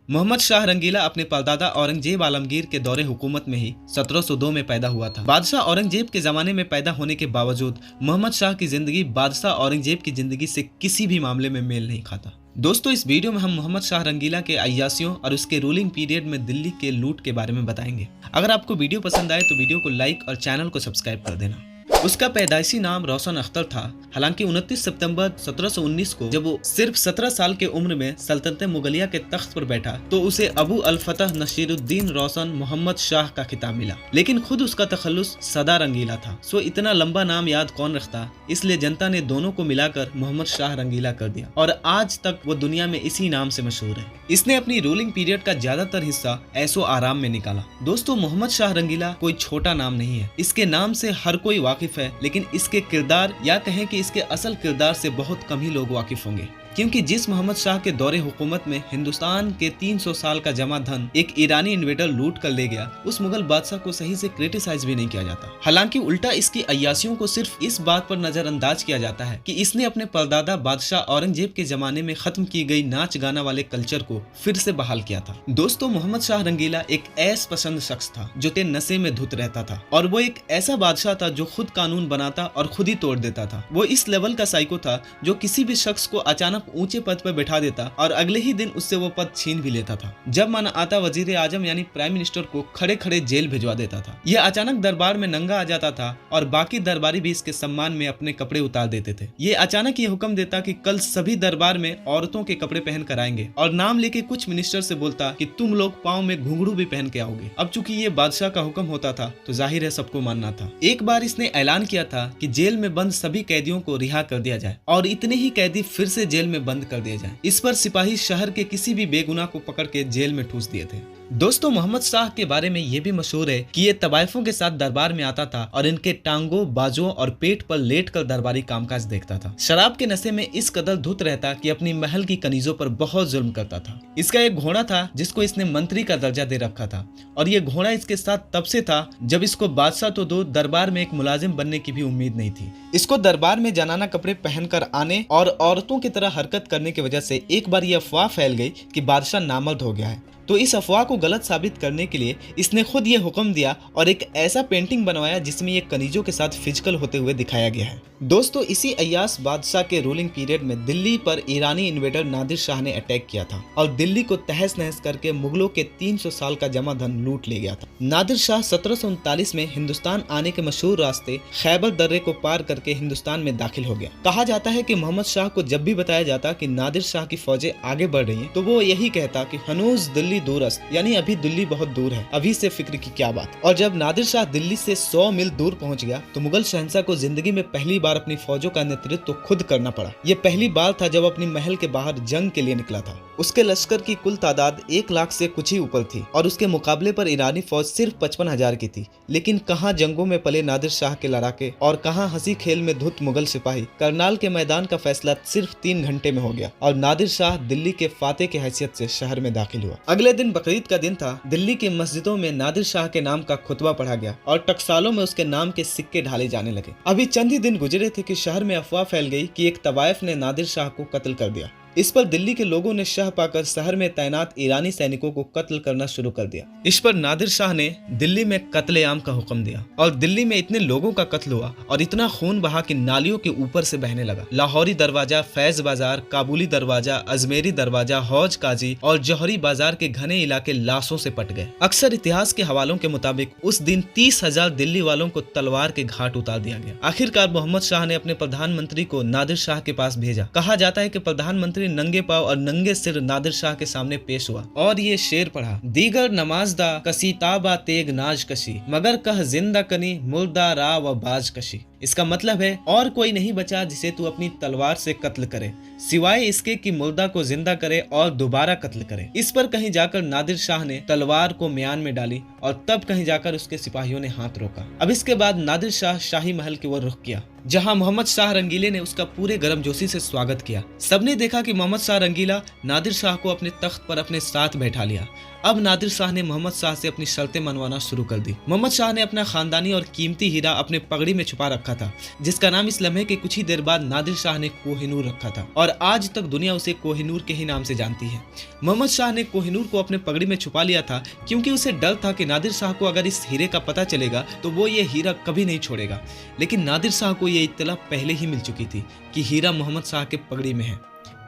मोहम्मद शाह रंगीला अपने परदादा औरंगजेब आलमगीर के दौरे हुकूमत में ही 1702 में पैदा हुआ था। बादशाह औरंगजेब के जमाने में पैदा होने के बावजूद मोहम्मद शाह की जिंदगी बादशाह औरंगजेब की जिंदगी से किसी भी मामले में मेल नहीं खाता। दोस्तों, इस वीडियो में हम मोहम्मद शाह रंगीला के अय्यासियों और उसके रूलिंग पीरियड में दिल्ली के लूट के बारे में बताएंगे। अगर आपको वीडियो पसंद आए तो वीडियो को लाइक और चैनल को सब्सक्राइब कर देना। उसका पैदाइशी नाम रोशन अख्तर था। हालांकि 29 सितंबर 1719 को जब वो सिर्फ 17 साल के उम्र में सल्तनत मुगलिया के तख्त पर बैठा तो उसे अबू अल फतह नसीरुद्दीन रोशन मोहम्मद शाह का खिताब मिला। लेकिन खुद उसका तखल्लुस सदा रंगीला था। सो इतना लंबा नाम याद कौन रखता, इसलिए जनता ने दोनों को मिलाकर मोहम्मद शाह रंगीला कर दिया और आज तक वो दुनिया में इसी नाम से मशहूर है। इसने अपनी रूलिंग पीरियड का ज्यादातर हिस्सा ऐशो आराम में निकाला। दोस्तों, मोहम्मद शाह रंगीला कोई छोटा नाम नहीं है। इसके नाम से हर कोई वाकिफ है, लेकिन इसके किरदार या कहें कि इसके असल किरदार से बहुत कम ही लोग वाकिफ होंगे। क्योंकि जिस मोहम्मद शाह के दौरे हुकूमत में हिंदुस्तान के 300 साल का जमा धन एक ईरानी इन्वेडर लूट कर ले गया, उस मुगल बादशाह को सही से क्रिटिसाइज भी नहीं किया जाता। हालांकि उल्टा इसकी अय्यासियों को सिर्फ इस बात पर नजरअंदाज किया जाता है कि इसने अपने परदादा बादशाह औरंगजेब के जमाने में खत्म की गई नाच गाना वाले कल्चर को फिर से बहाल किया था। दोस्तों, मोहम्मद शाह रंगीला एक ऐश पसंद शख्स था जो नशे में धुत रहता था और वो एक ऐसा बादशाह था जो खुद कानून बनाता और खुद ही तोड़ देता था। वो इस लेवल का साइको था जो किसी भी शख्स को अचानक ऊंचे पद पर बैठा देता और अगले ही दिन उससे वो पद छीन भी लेता था। जब मन आता वजीर आजम यानी प्राइम मिनिस्टर को खड़े खड़े जेल भिजवा देता था। यह अचानक दरबार में नंगा आ जाता था और बाकी दरबारी भी इसके सम्मान में अपने कपड़े उतार देते थे। ये अचानक ये हुक्म देता कि कल सभी दरबार में औरतों के कपड़े पहन कर आएंगे और नाम लेके कुछ मिनिस्टर से बोलता कि तुम लोग पाँव में घुंघरू भी पहन के आओगे। अब चूंकि ये बादशाह का हुक्म होता था तो जाहिर है सबको मानना था। एक बार इसने ऐलान किया था कि जेल में बंद सभी कैदियों को रिहा कर दिया जाए और इतने ही कैदी फिर से जेल में बंद कर दिए जाए। इस पर सिपाही शहर के किसी भी बेगुनाह को पकड़ के जेल में ठूस दिए थे। दोस्तों, मोहम्मद शाह के बारे में ये भी मशहूर है कि ये तवाइफों के साथ दरबार में आता था और इनके टांगों, बाजुओं और पेट पर लेटकर दरबारी कामकाज देखता था। शराब के नशे में इस कदर धुत रहता कि अपनी महल की कनीजों पर बहुत जुल्म करता था। इसका एक घोड़ा था जिसको इसने मंत्री का दर्जा दे रखा था और ये घोड़ा इसके साथ तब से था जब इसको बादशाह तो दो, दरबार में एक मुलाजिम बनने की भी उम्मीद नहीं थी। इसको दरबार में जनाना कपड़े पहनकर आने और औरतों की तरह हरकत करने की वजह से एक बार यह अफवाह फैल गई कि बादशाह नामर्द हो गया है। तो इस अफवाह को गलत साबित करने के लिए इसने खुद ये हुक्म दिया और एक ऐसा पेंटिंग बनवाया जिसमें ये कनीजों के साथ फिजिकल होते हुए दिखाया गया है। दोस्तों, इसी अय्यास बादशाह के रूलिंग पीरियड में दिल्ली पर ईरानी इन्वेडर नादिर शाह ने अटैक किया था और दिल्ली को तहस नहस करके मुगलों के 300 साल का जमा धन लूट ले गया था। नादिर शाह 1739 में हिंदुस्तान आने के मशहूर रास्ते खैबर दर्रे को पार करके हिंदुस्तान में दाखिल हो गया। कहा जाता है कि मोहम्मद शाह को जब भी बताया जाता कि नादिर शाह की फौजें आगे बढ़ रही हैं, तो वो यही कहता कि हनूज दिल्ली दूरस्त, यानी अभी दिल्ली बहुत दूर है, अभी से फिक्र की क्या बात। और जब नादिर शाह दिल्ली से 100 मील दूर पहुंच गया तो मुगल शहंशाह को जिंदगी में पहली बार अपनी फौजों का नेतृत्व तो खुद करना पड़ा। ये पहली बार था जब अपनी महल के बाहर जंग के लिए निकला था। उसके लश्कर की कुल तादाद 1 लाख से कुछ ही ऊपर थी और उसके मुकाबले पर ईरानी फौज सिर्फ 55,000 की थी। लेकिन कहाँ जंगों में पले नादिर शाह के लड़ाके और कहाँ हंसी खेल में धुत मुगल सिपाही। करनाल के मैदान का फैसला सिर्फ 3 घंटे में हो गया और नादिर शाह दिल्ली के फाते की हैसियत से शहर में दाखिल हुआ। अगले दिन बकरीद का दिन था। दिल्ली की मस्जिदों में नादिर शाह के नाम का खुतबा पढ़ा गया और टकसालों में उसके नाम के सिक्के ढाले जाने लगे। अभी चंद ही दिन गुजरे थे कि शहर में अफवाह फैल गई कि एक तवाइफ ने नादिर शाह को कत्ल कर दिया। इस पर दिल्ली के लोगों ने शह पाकर शहर में तैनात ईरानी सैनिकों को कत्ल करना शुरू कर दिया। इस पर नादिर शाह ने दिल्ली में कत्लेआम का हुक्म दिया और दिल्ली में इतने लोगों का कत्ल हुआ और इतना खून बहा कि नालियों के ऊपर से बहने लगा। लाहौरी दरवाजा, फैज बाजार, काबुली दरवाजा, अजमेरी दरवाजा, हौज काजी और जौहरी बाजार के घने इलाके लाशों से पट गए। अक्सर इतिहास के हवालों के मुताबिक उस दिन 30,000 दिल्ली वालों को तलवार के घाट उतार दिया गया। आखिरकार मोहम्मद शाह ने अपने प्रधानमंत्री को नादिर शाह के पास भेजा। कहा जाता है कि प्रधानमंत्री नंगे पांव और नंगे सिर नादिर शाह के सामने पेश हुआ और ये शेर पढ़ा, दीगर नमाजदा कसीताबा तेग नाज कशी मगर कह जिंदा कनी मुर्दा रा व बाज कशी। इसका मतलब है और कोई नहीं बचा जिसे तू अपनी तलवार से कत्ल करे सिवाय इसके कि मुर्दा को जिंदा करे और दोबारा कत्ल करे। इस पर कहीं जाकर नादिर शाह ने तलवार को म्यान में डाली और तब कहीं जाकर उसके सिपाहियों ने हाथ रोका। अब इसके बाद नादिर शाह शाही महल की ओर रुख किया। जहां मोहम्मद शाह रंगीले ने उसका पूरे गर्मजोशी से स्वागत किया। सबने देखा कि मोहम्मद शाह रंगीला नादिर शाह को अपने तख्त पर अपने साथ बैठा लिया। अब नादिर शाह ने मोहम्मद शाह से अपनी शर्तें मनवाना शुरू कर दी। मोहम्मद शाह ने अपना खानदानी और कीमती हीरा अपने पगड़ी में छुपा रखा था, जिसका नाम इस लम्हे के कुछ ही देर बाद नादिर शाह ने कोहिनूर रखा था और आज तक दुनिया उसे कोहिनूर के ही नाम से जानती है। मोहम्मद शाह ने कोहिनूर को अपने पगड़ी में छुपा लिया था क्योंकि उसे डर था कि नादिर शाह को अगर इस हीरे का पता चलेगा तो वो ये हीरा कभी नहीं छोड़ेगा। लेकिन नादिर शाह को ये इत्तला पहले ही मिल चुकी थी कि हीरा मोहम्मद शाह के पगड़ी में है,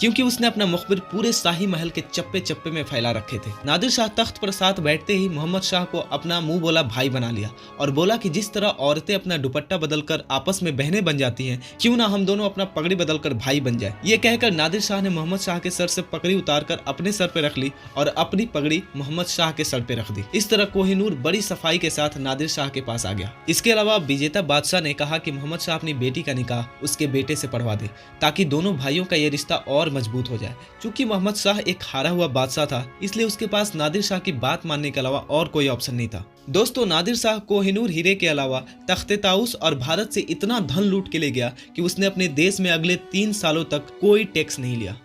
क्योंकि उसने अपना मुखबिर पूरे शाही महल के चप्पे चप्पे में फैला रखे थे। नादिर शाह तख्त पर साथ बैठते ही मोहम्मद शाह को अपना मुंह बोला भाई बना लिया और बोला कि जिस तरह औरतें अपना दुपट्टा बदलकर आपस में बहनें बन जाती हैं, क्यों ना हम दोनों अपना पगड़ी बदलकर भाई बन जाए। ये कहकर नादिर शाह ने मोहम्मद शाह के सर से पगड़ी उतारकर अपने सर पे रख ली और अपनी पगड़ी मोहम्मद शाह के सर पे रख दी। इस तरह कोहिनूर बड़ी सफाई के साथ नादिर शाह के पास आ गया। इसके अलावा विजेता बादशाह ने कहा कि मोहम्मद शाह अपनी बेटी का निकाह उसके बेटे से पढ़वा दे ताकि दोनों भाइयों का ये रिश्ता और मजबूत हो जाए। चूंकि मोहम्मद शाह एक हारा हुआ बादशाह था, इसलिए उसके पास नादिर शाह की बात मानने के अलावा और कोई ऑप्शन नहीं था। दोस्तों, नादिर शाह कोहिनूर हीरे के अलावा तख्ते ताउस और भारत से इतना धन लूट के ले गया कि उसने अपने देश में अगले 3 सालों तक कोई टैक्स नहीं लिया।